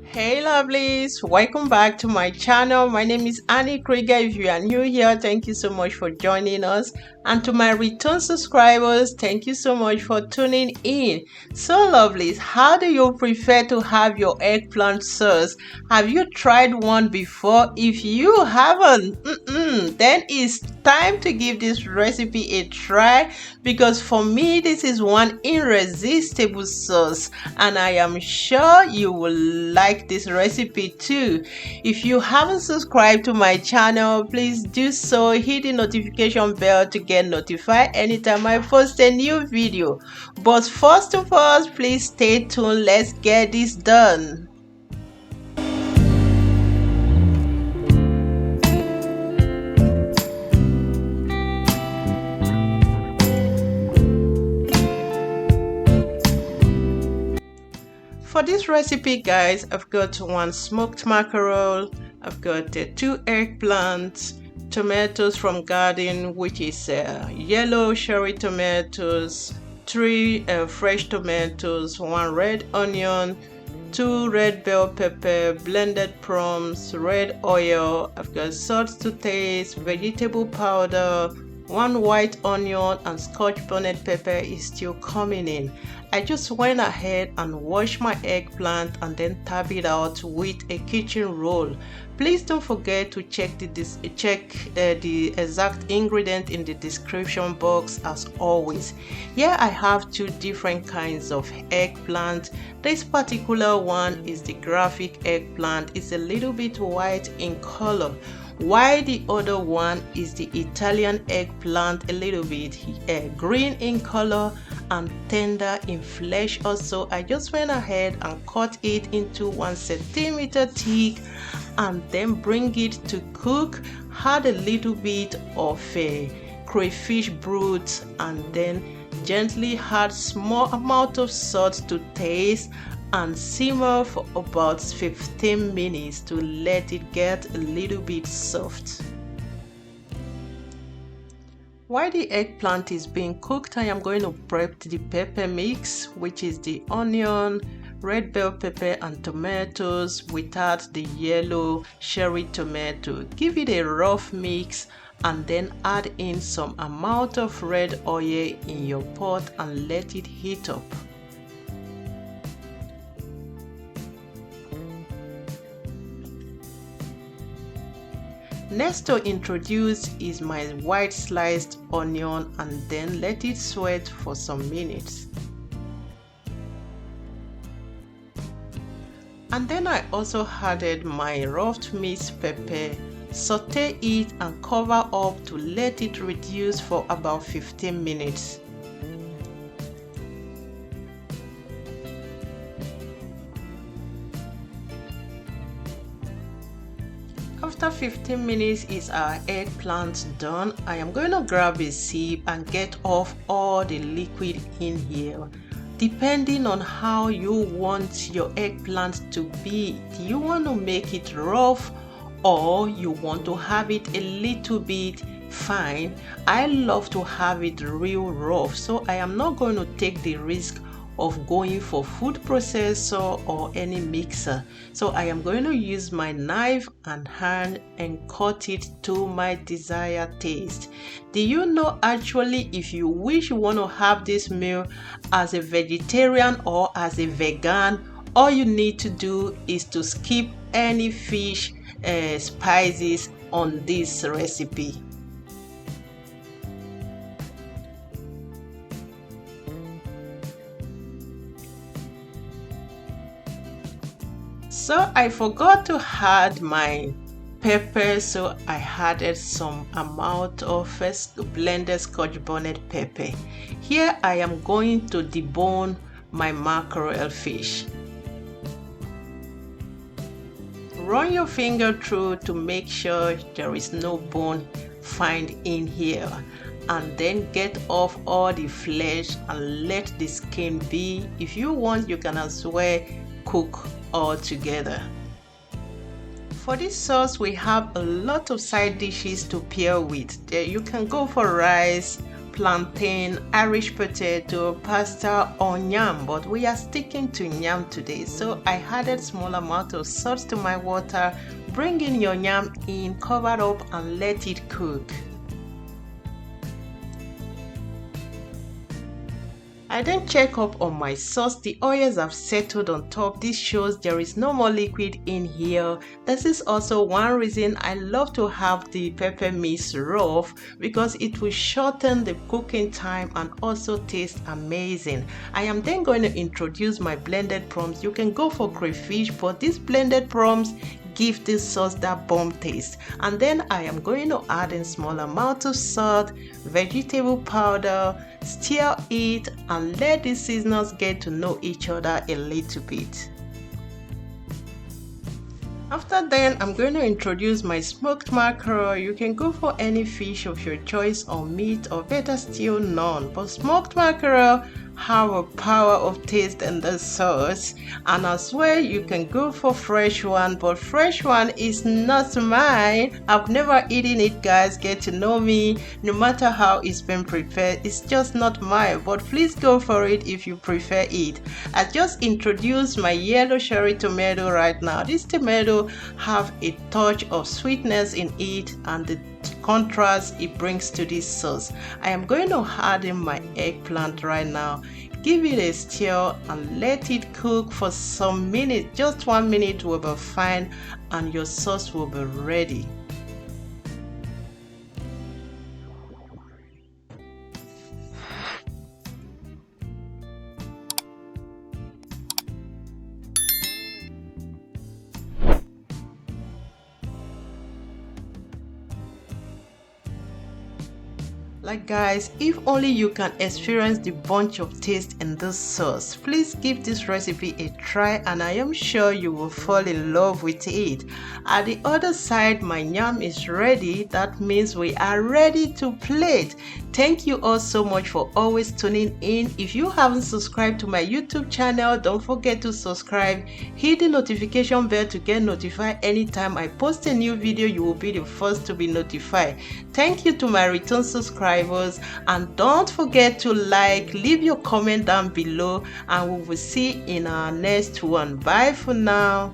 Hey lovelies, welcome back to my channel. My name is Annie Krieger. If you are new here, thank you so much for joining us, and to my return subscribers, thank you so much for tuning in. So lovelies, how do you prefer to have your eggplant sauce? Have you tried one before? If you haven't, then it's time to give this recipe a try, because for me this is one irresistible sauce and I am sure you will like this recipe too. If you haven't subscribed to my channel, please do so. Hit the notification bell to get notified anytime I post a new video. But first of all, please stay tuned. Let's get this done. For this recipe, guys, I've got one smoked mackerel, I've got two eggplants, tomatoes from garden, which is yellow cherry tomatoes, three fresh tomatoes, one red onion, two red bell pepper, blended prawns, red oil. I've got salt to taste, vegetable powder, one white onion, and Scotch bonnet pepper is still coming in. I just went ahead and washed my eggplant and then tap it out with a kitchen roll. Please don't forget to check the exact ingredient in the description box as always. Here I have two different kinds of eggplant. This particular one is the graphic eggplant. It's a little bit white in color, while the other one is the Italian eggplant, a little bit green in color and tender in flesh. Also, I just went ahead and cut it into 1 centimeter thick and then bring it to cook. Add a little bit of crayfish broth and then gently add small amount of salt to taste and simmer for about 15 minutes to let it get a little bit soft. While the eggplant is being cooked, I am going to prep the pepper mix, which is the onion, red bell pepper and tomatoes without the yellow cherry tomato. Give it a rough mix and then add in some amount of red oil in your pot and let it heat up. Next to introduce is my white sliced onion and then let it sweat for some minutes. And then I also added my roughed mixed pepper, saute it and cover up to let it reduce for about 15 minutes. After 15 minutes is our eggplant done. I am going to grab a sieve and get off all the liquid in here. Depending on how you want your eggplant to be, do you want to make it rough or you want to have it a little bit fine? I love to have it real rough, so I am not going to take the risk of going for food processor or any mixer. So I am going to use my knife and hand and cut it to my desired taste. Do you know, actually, if you wish you want to have this meal as a vegetarian or as a vegan, all you need to do is to skip any fish spices on this recipe. So I forgot to add my pepper, so I added some amount of blended Scotch bonnet pepper. Here I am going to debone my mackerel fish. Run your finger through to make sure there is no bone found in here, and then get off all the flesh and let the skin be. If you want, you can as well cook all together. For this sauce, we have a lot of side dishes to pair with. You can go for rice, plantain, Irish potato, pasta or yam, but we are sticking to yam today. So I added small amount of salt to my water. Bring in your yam in, cover up and let it cook. I then check up on my sauce. The oils have settled on top. This shows there is no more liquid in here. This is also one reason I love to have the pepper mix rough, because it will shorten the cooking time and also taste amazing. I am then going to introduce my blended prawns. You can go for crayfish, but these blended prawns give this sauce that bomb taste. And then I am going to add in small amount of salt, vegetable powder, stir it and let the seasonings get to know each other a little bit. After then, I'm going to introduce my smoked mackerel. You can go for any fish of your choice or meat, or better still none, but smoked mackerel have a power of taste in the sauce. And as well, you can go for fresh one, but fresh one is not mine. I've never eaten it, guys. Get to know me. No matter how it's been prepared, it's just not mine, but please go for it if you prefer it. I just introduced my yellow cherry tomato right now. This tomato have a touch of sweetness in it and the contrast it brings to this sauce. I am going to add in my eggplant right now. Give it a stir and let it cook for some minutes. Just 1 minute will be fine and your sauce will be ready. Like guys, if only you can experience the bunch of taste in this sauce. Please give this recipe a try and I am sure you will fall in love with it. At the other side, my yam is ready. That means we are ready to plate. Thank you all so much for always tuning in. If you haven't subscribed to my YouTube channel, don't forget to subscribe. Hit the notification bell to get notified anytime I post a new video. You will be the first to be notified. Thank you to my return subscribers, and don't forget to leave your comment down below, and we will see in our next one. Bye for now.